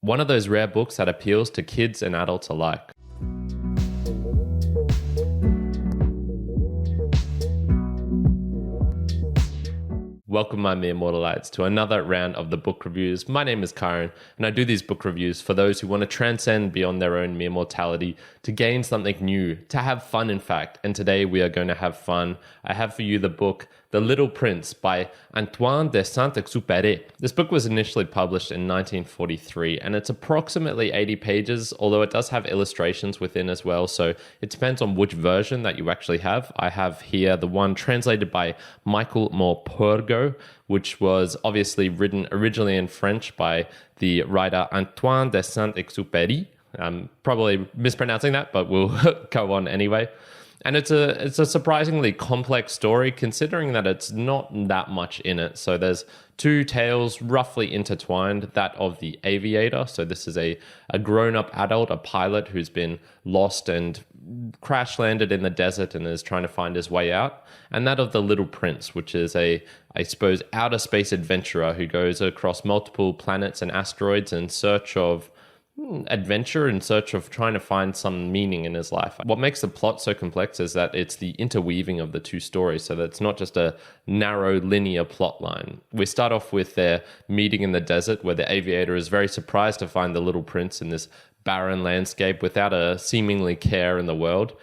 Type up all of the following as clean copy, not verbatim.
One of those rare books that appeals to kids and adults alike. Welcome, my mere mortalites, to another round of the book reviews. My name is Kyron, and I do these book reviews for those who want to transcend beyond their own mere mortality, to gain something new, to have fun, in fact. And today we are going to have fun. I have for you the book The Little Prince by Antoine de Saint-Exupéry. This book was initially published in 1943, and it's approximately 80 pages, although it does have illustrations within as well, so it depends on which version that you actually have. I have here the one translated by Michael Morpurgo, which was obviously written originally in French by the writer Antoine de Saint-Exupéry. I'm probably mispronouncing that, but we'll go on anyway. And it's a surprisingly complex story, considering that it's not that much in it. So there's two tales roughly intertwined, that of the aviator. So this is a grown-up adult, a pilot who's been lost and crash landed in the desert and is trying to find his way out. And that of the Little Prince, which is I suppose, outer space adventurer who goes across multiple planets and asteroids in search of adventure, in search of trying to find some meaning in his life. What makes the plot so complex is that it's the interweaving of the two stories, so that it's not just a narrow linear plot line. We start off with their meeting in the desert, where the aviator is very surprised to find the Little Prince in this barren landscape without a seemingly care in the world.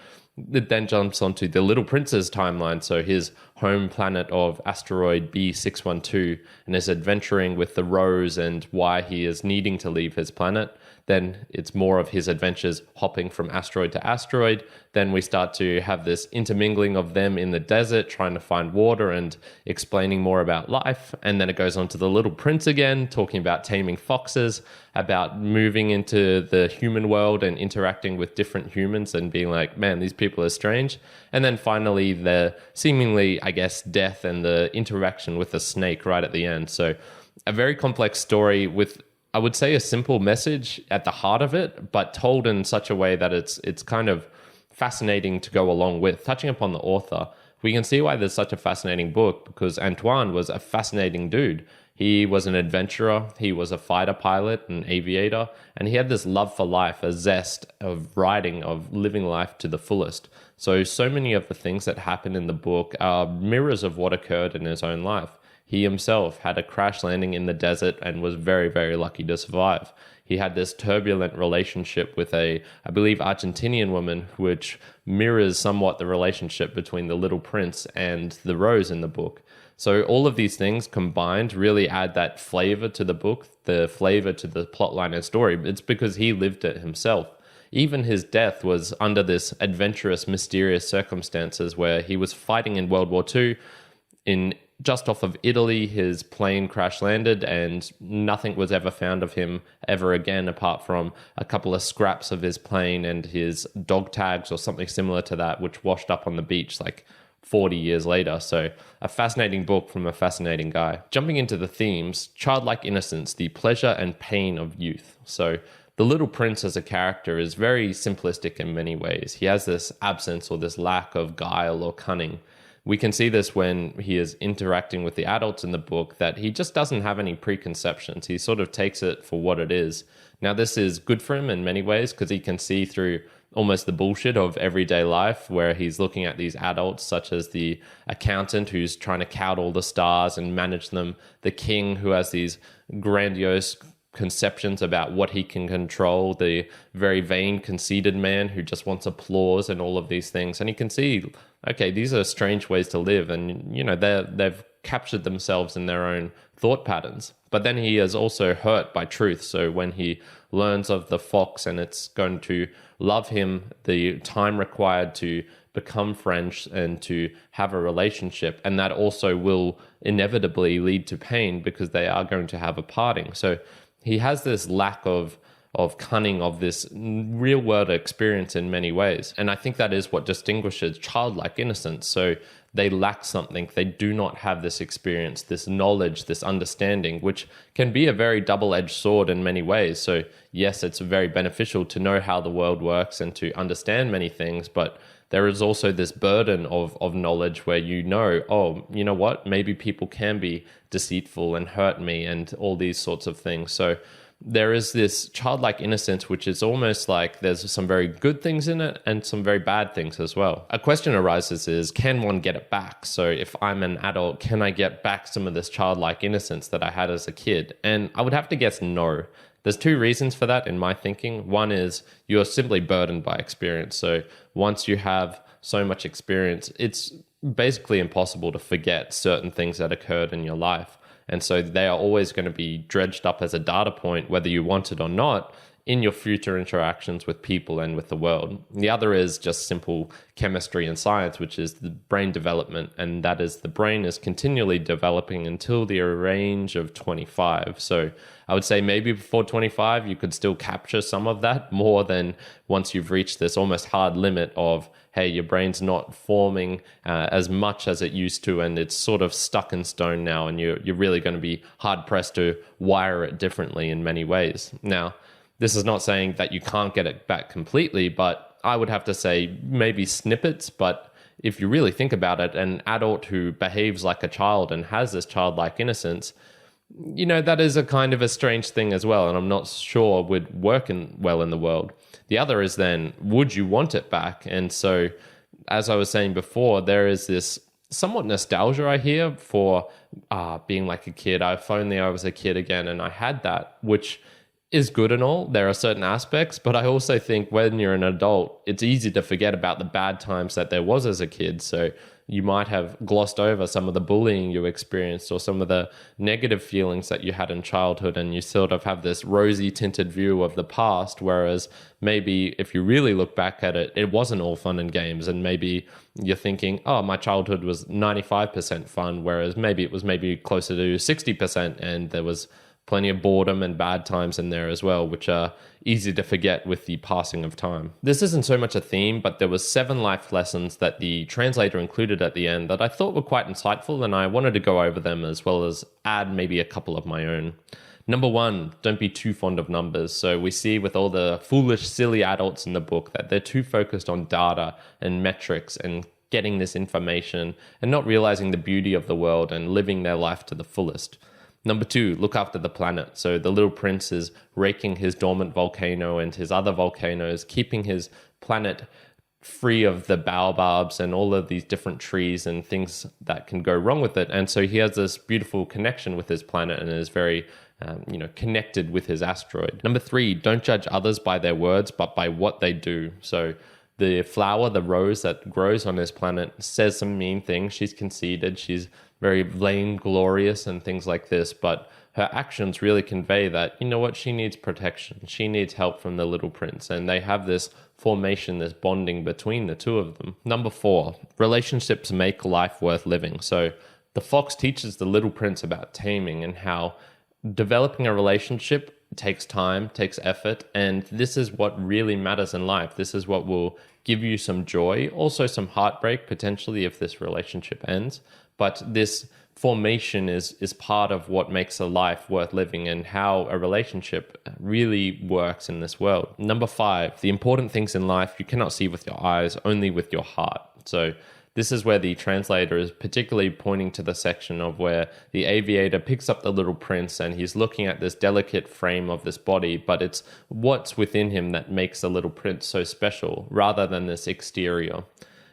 It then jumps onto the Little Prince's timeline, so his home planet of asteroid B612, and is adventuring with the Rose and why he is needing to leave his planet. Then it's more of his adventures hopping from asteroid to asteroid. Then we start to have this intermingling of them in the desert, trying to find water and explaining more about life. And then it goes on to the Little Prince again, talking about taming foxes, about moving into the human world and interacting with different humans and being like, man, these people are strange. And then finally, the seemingly, I guess, death and the interaction with the snake right at the end. So a very complex story with, I would say, a simple message at the heart of it, but told in such a way that it's kind of fascinating to go along with. Touching upon the author, we can see why there's such a fascinating book, because Antoine was a fascinating dude. He was an adventurer, he was a fighter pilot, an aviator, and he had this love for life, a zest of writing, of living life to the fullest. So many of the things that happen in the book are mirrors of what occurred in his own life. He himself had a crash landing in the desert and was very, very lucky to survive. He had this turbulent relationship with I believe, Argentinian woman, which mirrors somewhat the relationship between the Little Prince and the Rose in the book. So all of these things combined really add that flavor to the book, the flavor to the plotline and story. It's because he lived it himself. Even his death was under this adventurous, mysterious circumstances where he was fighting in World War II. Just off of Italy, his plane crash landed and nothing was ever found of him ever again, apart from a couple of scraps of his plane and his dog tags or something similar to that, which washed up on the beach like 40 years later. So a fascinating book from a fascinating guy. Jumping into the themes, childlike innocence, the pleasure and pain of youth. So the Little Prince as a character is very simplistic in many ways. He has this absence or this lack of guile or cunning. We can see this when he is interacting with the adults in the book, that he just doesn't have any preconceptions. He sort of takes it for what it is. Now, this is good for him in many ways, because he can see through almost the bullshit of everyday life, where he's looking at these adults, such as the accountant who's trying to count all the stars and manage them, the king who has these grandiose conceptions about what he can control, the very vain, conceited man who just wants applause and all of these things. And he can see, okay, these are strange ways to live, and they've captured themselves in their own thought patterns. But then he is also hurt by truth. So when he learns of the fox and it's going to love him, the time required to become friends and to have a relationship, and that also will inevitably lead to pain, because they are going to have a parting. So he has this lack of cunning, of this real world experience in many ways. And I think that is what distinguishes childlike innocence. So they lack something. They do not have this experience, this knowledge, this understanding, which can be a very double-edged sword in many ways. So yes, it's very beneficial to know how the world works and to understand many things, but there is also this burden of knowledge where oh, you know what, maybe people can be deceitful and hurt me and all these sorts of things. So there is this childlike innocence, which is almost like there's some very good things in it and some very bad things as well. A question arises is, can one get it back? So if I'm an adult, can I get back some of this childlike innocence that I had as a kid? And I would have to guess no. There's two reasons for that in my thinking. One is you're simply burdened by experience. So once you have so much experience, it's basically impossible to forget certain things that occurred in your life. And so they are always going to be dredged up as a data point, whether you want it or not, in your future interactions with people and with the world. The other is just simple chemistry and science, which is the brain development. And that is the brain is continually developing until the range of 25. So I would say maybe before 25, you could still capture some of that more than once you've reached this almost hard limit of, hey, your brain's not forming as much as it used to, and it's sort of stuck in stone now, and you're really going to be hard pressed to wire it differently in many ways. Now, this is not saying that you can't get it back completely, but I would have to say maybe snippets. But if you really think about it, an adult who behaves like a child and has this childlike innocence, that is a kind of a strange thing as well, and I'm not sure would work well in the world. The other is then, would you want it back? And so, as I was saying before, there is this somewhat nostalgia I hear for being like a kid. If only I was a kid again and I had that, which is good and all. There are certain aspects, but I also think when you're an adult, it's easy to forget about the bad times that there was as a kid. So you might have glossed over some of the bullying you experienced or some of the negative feelings that you had in childhood, and you sort of have this rosy tinted view of the past, whereas maybe if you really look back at it, it wasn't all fun and games, and maybe you're thinking, oh, my childhood was 95% fun, whereas maybe it was closer to 60%, and there was plenty of boredom and bad times in there as well, which are easy to forget with the passing of time. This isn't so much a theme, but there was 7 life lessons that the translator included at the end that I thought were quite insightful, and I wanted to go over them as well as add maybe a couple of my own. Number 1, don't be too fond of numbers. So we see with all the foolish, silly adults in the book that they're too focused on data and metrics and getting this information and not realizing the beauty of the world and living their life to the fullest. Number 2, look after the planet. So the little prince is raking his dormant volcano and his other volcanoes, keeping his planet free of the baobabs and all of these different trees and things that can go wrong with it. And so he has this beautiful connection with his planet and is very connected with his asteroid. Number 3, don't judge others by their words, but by what they do. So the flower, the rose that grows on his planet, says some mean things. She's conceited. She's very vainglorious and things like this. But her actions really convey that, she needs protection. She needs help from the little prince. And they have this formation, this bonding between the two of them. Number 4, relationships make life worth living. So the fox teaches the little prince about taming and how developing a relationship takes time, takes effort, and this is what really matters in life. This is what will give you some joy, also some heartbreak potentially if this relationship ends. But this formation is part of what makes a life worth living and how a relationship really works in this world. Number 5, the important things in life you cannot see with your eyes, only with your heart. So this is where the translator is particularly pointing to the section of where the aviator picks up the little prince and he's looking at this delicate frame of this body, but it's what's within him that makes the little prince so special rather than this exterior.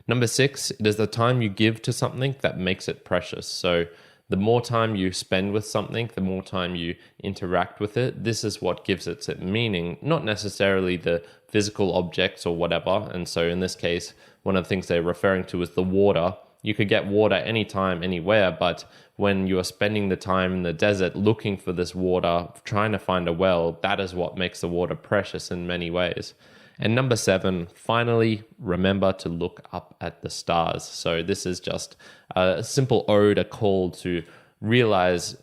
Number 6, it is the time you give to something that makes it precious. So the more time you spend with something, the more time you interact with it. This is what gives it its meaning, not necessarily the physical objects or whatever. And so in this case, one of the things they're referring to is the water. You could get water anytime, anywhere, but when you are spending the time in the desert looking for this water, trying to find a well, that is what makes the water precious in many ways. And number 7, finally, remember to look up at the stars. So this is just a simple ode, a call to realize,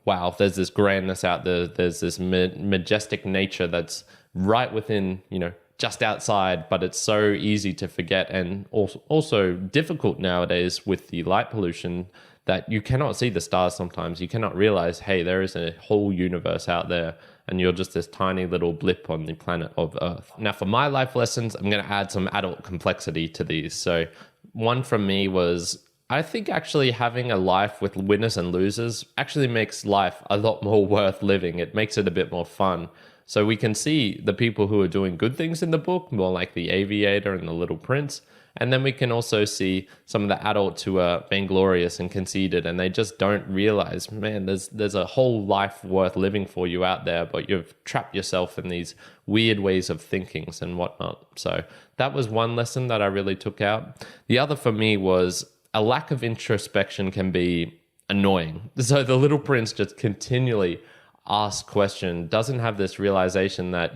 wow, there's this grandness out there. There's this majestic nature that's right within, just outside, but it's so easy to forget and also difficult nowadays with the light pollution that you cannot see the stars sometimes. You cannot realize, hey, there is a whole universe out there and you're just this tiny little blip on the planet of Earth. Now, for my life lessons, I'm going to add some adult complexity to these. So one from me was I think actually having a life with winners and losers actually makes life a lot more worth living. It makes it a bit more fun. So we can see the people who are doing good things in the book, more like the Aviator and the Little Prince. And then we can also see some of the adults who are vainglorious and conceited, and they just don't realize, man, there's a whole life worth living for you out there, but you've trapped yourself in these weird ways of thinkings and whatnot. So that was one lesson that I really took out. The other for me was a lack of introspection can be annoying. So the Little Prince just continually ask question, doesn't have this realization that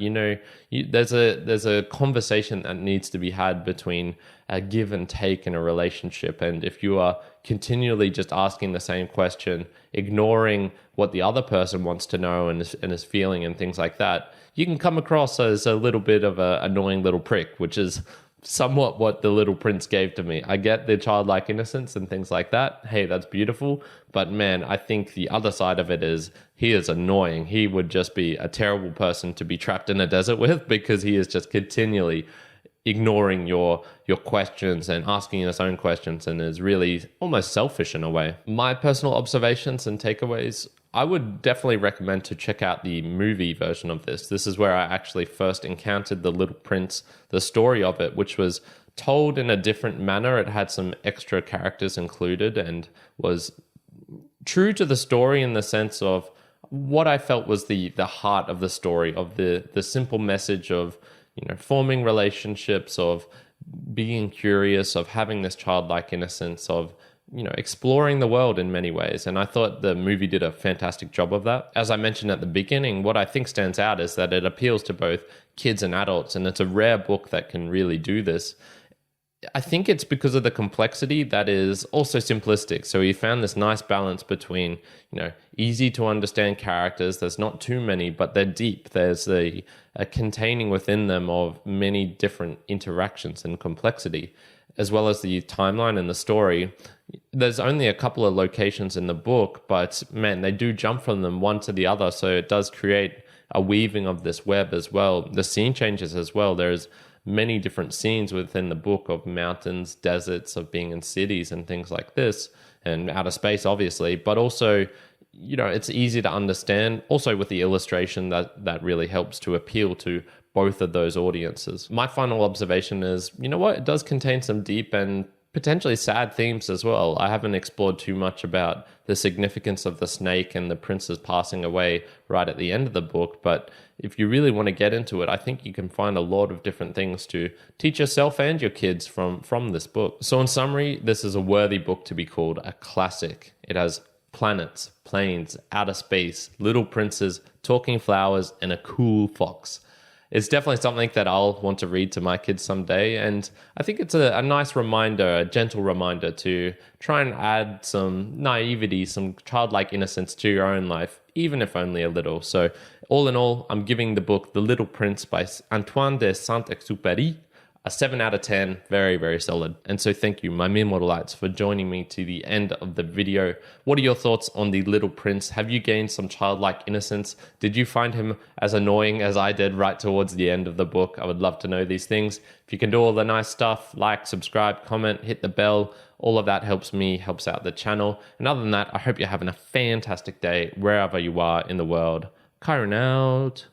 there's a conversation that needs to be had between a give and take in a relationship. And if you are continually just asking the same question, ignoring what the other person wants to know and is feeling and things like that, you can come across as a little bit of an annoying little prick, which is somewhat what the Little Prince gave to me. I get the childlike innocence and things like that. Hey, that's beautiful. But man, I think the other side of it is he is annoying. He would just be a terrible person to be trapped in a desert with, because he is just continually ignoring your questions and asking his own questions, and is really almost selfish in a way. My personal observations and takeaways, I would definitely recommend to check out the movie version of this. This is where I actually first encountered The Little Prince, the story of it, which was told in a different manner. It had some extra characters included and was true to the story in the sense of what I felt was the heart of the story, of the simple message of forming relationships, of being curious, of having this childlike innocence, of exploring the world in many ways. And I thought the movie did a fantastic job of that. As I mentioned at the beginning, what I think stands out is that it appeals to both kids and adults, and it's a rare book that can really do this. I think it's because of the complexity that is also simplistic. So he found this nice balance between, easy to understand characters. There's not too many, but they're deep. There's a containing within them of many different interactions and complexity, as well as the timeline and the story. There's only a couple of locations in the book, but man, they do jump from them one to the other. So it does create a weaving of this web as well. The scene changes as well. There's many different scenes within the book of mountains, deserts, of being in cities and things like this, and outer space, obviously, but also, it's easy to understand. Also with the illustration that really helps to appeal to both of those audiences. My final observation is, it does contain some deep and potentially sad themes as well. I haven't explored too much about the significance of the snake and the prince's passing away right at the end of the book, but if you really want to get into it, I think you can find a lot of different things to teach yourself and your kids from this book. So in summary, this is a worthy book to be called a classic. It has planets, planes, outer space, little princes, talking flowers, and a cool fox. It's definitely something that I'll want to read to my kids someday. And I think it's a nice reminder, a gentle reminder to try and add some naivety, some childlike innocence to your own life, even if only a little. So all in all, I'm giving the book The Little Prince by Antoine de Saint-Exupéry a 7 out of 10, very, very solid. And so thank you, my mere mortalites, for joining me to the end of the video. What are your thoughts on The Little Prince? Have you gained some childlike innocence? Did you find him as annoying as I did right towards the end of the book? I would love to know these things. If you can do all the nice stuff, like, subscribe, comment, hit the bell, all of that helps me, helps out the channel. And other than that, I hope you're having a fantastic day wherever you are in the world. Kyron out.